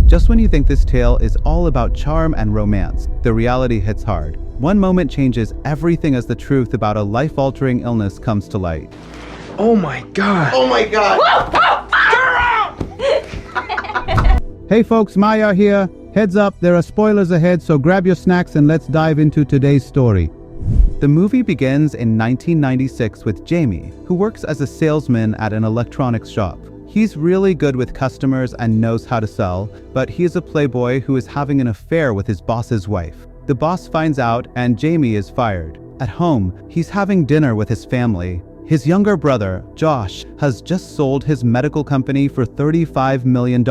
Just when you think this tale is all about charm and romance, the reality hits hard. One moment changes everything as the truth about a life-altering illness comes to light. Oh my god. Oh my god! Hey folks, Maya here. Heads up, there are spoilers ahead, so grab your snacks and let's dive into today's story. The movie begins in 1996 with Jamie, who works as a salesman at an electronics shop. He's really good with customers and knows how to sell, but he is a playboy who is having an affair with his boss's wife. The boss finds out and Jamie is fired. At home, he's having dinner with his family. His younger brother, Josh, has just sold his medical company for $35 million,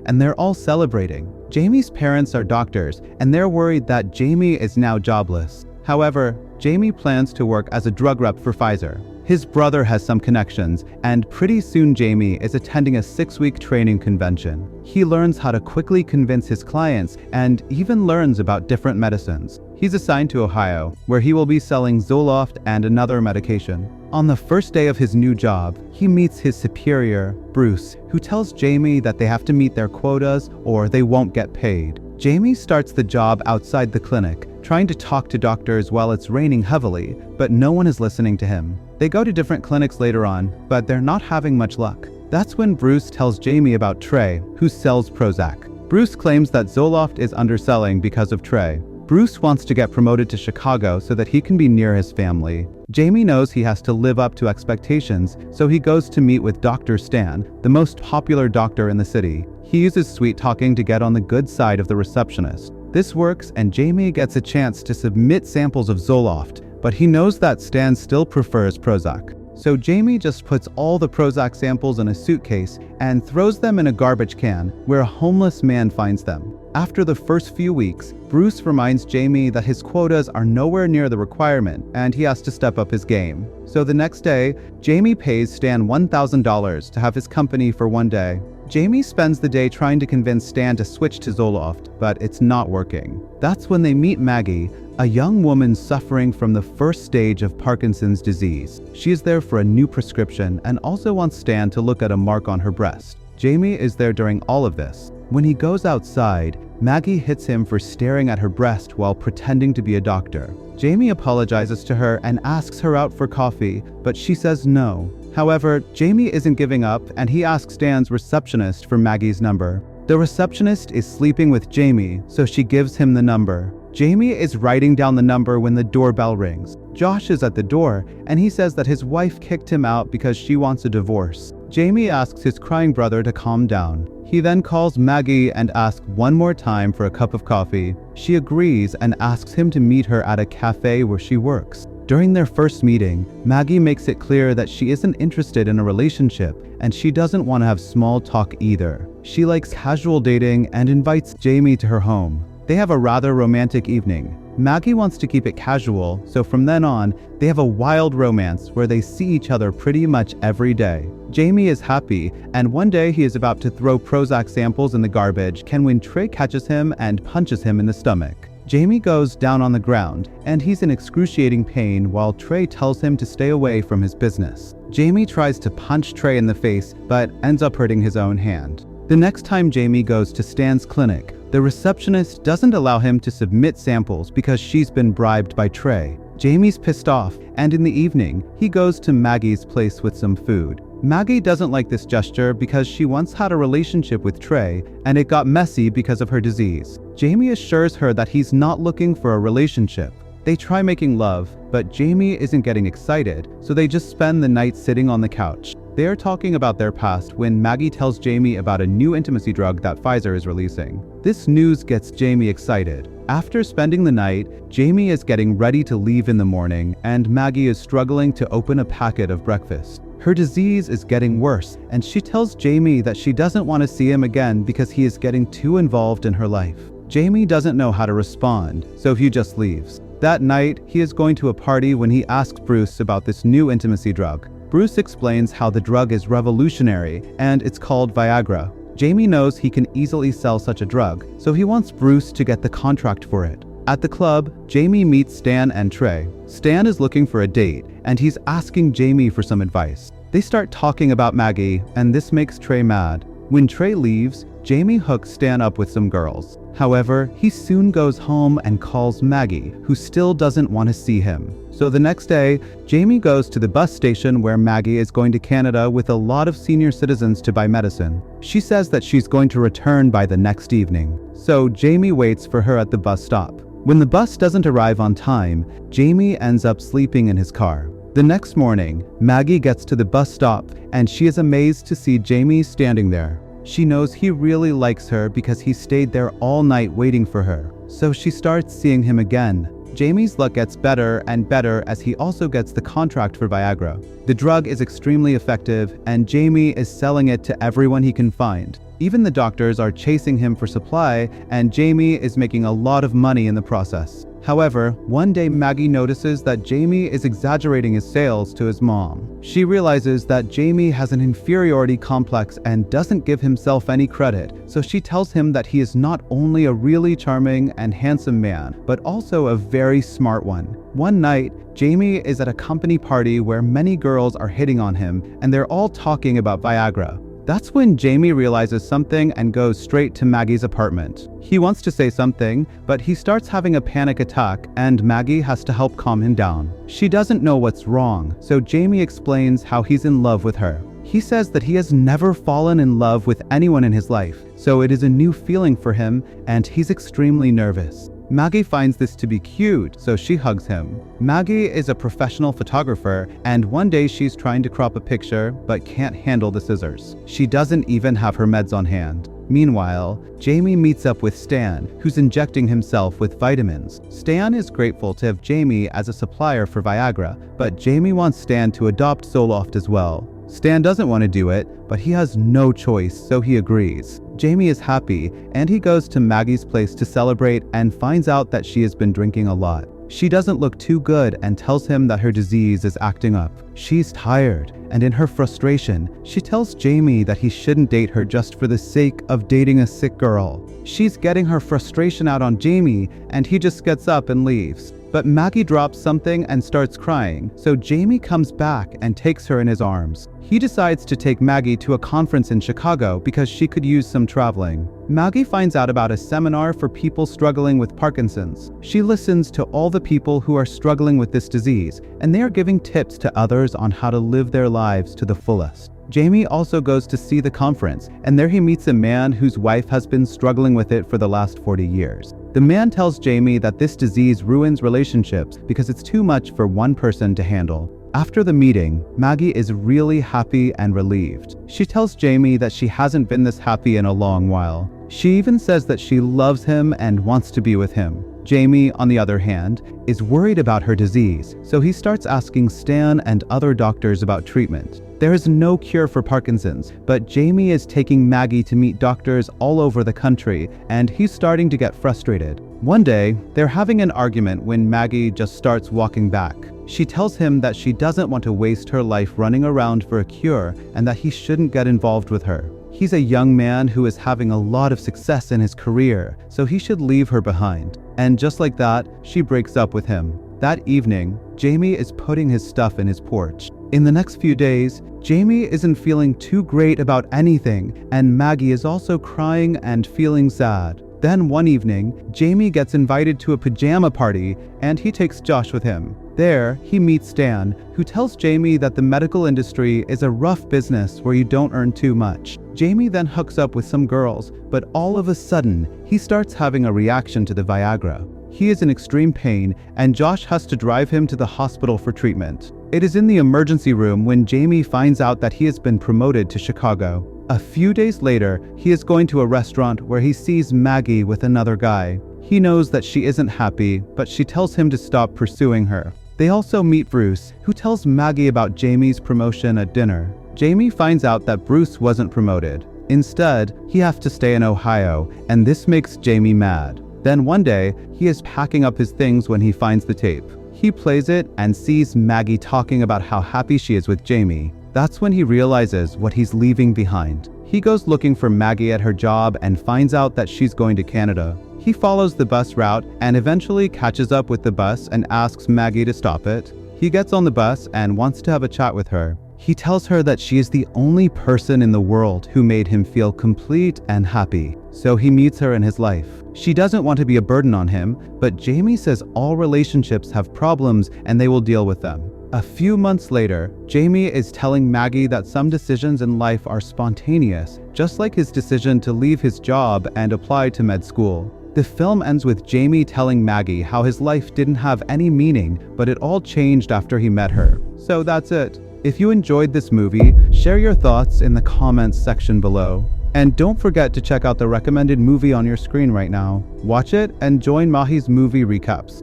and they're all celebrating. Jamie's parents are doctors, and they're worried that Jamie is now jobless. However, Jamie plans to work as a drug rep for Pfizer. His brother has some connections, and pretty soon Jamie is attending a 6-week training convention. He learns how to quickly convince his clients and even learns about different medicines. He's assigned to Ohio, where he will be selling Zoloft and another medication. On the first day of his new job, he meets his superior, Bruce, who tells Jamie that they have to meet their quotas or they won't get paid. Jamie starts the job outside the clinic, trying to talk to doctors while it's raining heavily, but no one is listening to him. They go to different clinics later on, but they're not having much luck. That's when Bruce tells Jamie about Trey, who sells Prozac. Bruce claims that Zoloft is underselling because of Trey. Bruce wants to get promoted to Chicago so that he can be near his family. Jamie knows he has to live up to expectations, so he goes to meet with Dr. Stan, the most popular doctor in the city. He uses sweet talking to get on the good side of the receptionist. This works, and Jamie gets a chance to submit samples of Zoloft, but he knows that Stan still prefers Prozac. So Jamie just puts all the Prozac samples in a suitcase and throws them in a garbage can where a homeless man finds them. After the first few weeks, Bruce reminds Jamie that his quotas are nowhere near the requirement and he has to step up his game. So the next day, Jamie pays Stan $1,000 to have his company for one day. Jamie spends the day trying to convince Stan to switch to Zoloft, but it's not working. That's when they meet Maggie, a young woman suffering from the first stage of Parkinson's disease. She is there for a new prescription and also wants Stan to look at a mark on her breast. Jamie is there during all of this. When he goes outside, Maggie hits him for staring at her breast while pretending to be a doctor. Jamie apologizes to her and asks her out for coffee, but she says no. However, Jamie isn't giving up and he asks Stan's receptionist for Maggie's number. The receptionist is sleeping with Jamie, so she gives him the number. Jamie is writing down the number when the doorbell rings. Josh is at the door, and he says that his wife kicked him out because she wants a divorce. Jamie asks his crying brother to calm down. He then calls Maggie and asks one more time for a cup of coffee. She agrees and asks him to meet her at a cafe where she works. During their first meeting, Maggie makes it clear that she isn't interested in a relationship, and she doesn't want to have small talk either. She likes casual dating and invites Jamie to her home. They have a rather romantic evening. Maggie wants to keep it casual, so from then on, they have a wild romance where they see each other pretty much every day. Jamie is happy, and one day he is about to throw Prozac samples in the garbage when Trey catches him and punches him in the stomach. Jamie goes down on the ground, and he's in excruciating pain while Trey tells him to stay away from his business. Jamie tries to punch Trey in the face, but ends up hurting his own hand. The next time Jamie goes to Stan's clinic, the receptionist doesn't allow him to submit samples because she's been bribed by Trey. Jamie's pissed off, and in the evening, he goes to Maggie's place with some food. Maggie doesn't like this gesture because she once had a relationship with Trey, and it got messy because of her disease. Jamie assures her that he's not looking for a relationship. They try making love, but Jamie isn't getting excited, so they just spend the night sitting on the couch. They are talking about their past when Maggie tells Jamie about a new intimacy drug that Pfizer is releasing. This news gets Jamie excited. After spending the night, Jamie is getting ready to leave in the morning, and Maggie is struggling to open a packet of breakfast. Her disease is getting worse, and she tells Jamie that she doesn't want to see him again because he is getting too involved in her life. Jamie doesn't know how to respond, so he just leaves. That night, he is going to a party when he asks Bruce about this new intimacy drug. Bruce explains how the drug is revolutionary, and it's called Viagra. Jamie knows he can easily sell such a drug, so he wants Bruce to get the contract for it. At the club, Jamie meets Stan and Trey. Stan is looking for a date, and he's asking Jamie for some advice. They start talking about Maggie, and this makes Trey mad. When Trey leaves, Jamie hooks Stan up with some girls. However, he soon goes home and calls Maggie, who still doesn't want to see him. So the next day, Jamie goes to the bus station where Maggie is going to Canada with a lot of senior citizens to buy medicine. She says that she's going to return by the next evening. So Jamie waits for her at the bus stop. When the bus doesn't arrive on time, Jamie ends up sleeping in his car. The next morning, Maggie gets to the bus stop and she is amazed to see Jamie standing there. She knows he really likes her because he stayed there all night waiting for her. So she starts seeing him again. Jamie's luck gets better and better as he also gets the contract for Viagra. The drug is extremely effective and Jamie is selling it to everyone he can find. Even the doctors are chasing him for supply and Jamie is making a lot of money in the process. However, one day Maggie notices that Jamie is exaggerating his sales to his mom. She realizes that Jamie has an inferiority complex and doesn't give himself any credit, so she tells him that he is not only a really charming and handsome man, but also a very smart one. One night, Jamie is at a company party where many girls are hitting on him and they're all talking about Viagra. That's when Jamie realizes something and goes straight to Maggie's apartment. He wants to say something, but he starts having a panic attack and Maggie has to help calm him down. She doesn't know what's wrong, so Jamie explains how he's in love with her. He says that he has never fallen in love with anyone in his life, so it is a new feeling for him and he's extremely nervous. Maggie finds this to be cute, so she hugs him. Maggie is a professional photographer, and one day she's trying to crop a picture, but can't handle the scissors. She doesn't even have her meds on hand. Meanwhile, Jamie meets up with Stan, who's injecting himself with vitamins. Stan is grateful to have Jamie as a supplier for Viagra, but Jamie wants Stan to adopt Zoloft as well. Stan doesn't want to do it, but he has no choice, so he agrees. Jamie is happy, and he goes to Maggie's place to celebrate and finds out that she has been drinking a lot. She doesn't look too good and tells him that her disease is acting up. She's tired, and in her frustration, she tells Jamie that he shouldn't date her just for the sake of dating a sick girl. She's getting her frustration out on Jamie, and he just gets up and leaves. But Maggie drops something and starts crying, so Jamie comes back and takes her in his arms. He decides to take Maggie to a conference in Chicago because she could use some traveling. Maggie finds out about a seminar for people struggling with Parkinson's. She listens to all the people who are struggling with this disease, and they are giving tips to others on how to live their lives to the fullest. Jamie also goes to see the conference, and there he meets a man whose wife has been struggling with it for the last 40 years. The man tells Jamie that this disease ruins relationships because it's too much for one person to handle. After the meeting, Maggie is really happy and relieved. She tells Jamie that she hasn't been this happy in a long while. She even says that she loves him and wants to be with him. Jamie, on the other hand, is worried about her disease, so he starts asking Stan and other doctors about treatment. There is no cure for Parkinson's, but Jamie is taking Maggie to meet doctors all over the country, and he's starting to get frustrated. One day, they're having an argument when Maggie just starts walking back. She tells him that she doesn't want to waste her life running around for a cure and that he shouldn't get involved with her. He's a young man who is having a lot of success in his career, so he should leave her behind. And just like that, she breaks up with him. That evening, Jamie is putting his stuff in his porch. In the next few days, Jamie isn't feeling too great about anything, and Maggie is also crying and feeling sad. Then one evening, Jamie gets invited to a pajama party, and he takes Josh with him. There, he meets Stan, who tells Jamie that the medical industry is a rough business where you don't earn too much. Jamie then hooks up with some girls, but all of a sudden, he starts having a reaction to the Viagra. He is in extreme pain, and Josh has to drive him to the hospital for treatment. It is in the emergency room when Jamie finds out that he has been promoted to Chicago. A few days later, he is going to a restaurant where he sees Maggie with another guy. He knows that she isn't happy, but she tells him to stop pursuing her. They also meet Bruce, who tells Maggie about Jamie's promotion at dinner. Jamie finds out that Bruce wasn't promoted. Instead, he has to stay in Ohio, and this makes Jamie mad. Then one day, he is packing up his things when he finds the tape. He plays it and sees Maggie talking about how happy she is with Jamie. That's when he realizes what he's leaving behind. He goes looking for Maggie at her job and finds out that she's going to Canada. He follows the bus route and eventually catches up with the bus and asks Maggie to stop it. He gets on the bus and wants to have a chat with her. He tells her that she is the only person in the world who made him feel complete and happy, so he meets her in his life. She doesn't want to be a burden on him, but Jamie says all relationships have problems and they will deal with them. A few months later, Jamie is telling Maggie that some decisions in life are spontaneous, just like his decision to leave his job and apply to med school. The film ends with Jamie telling Maggie how his life didn't have any meaning, but it all changed after he met her. So that's it. If you enjoyed this movie, share your thoughts in the comments section below. And don't forget to check out the recommended movie on your screen right now. Watch it and join Mahi's movie recaps.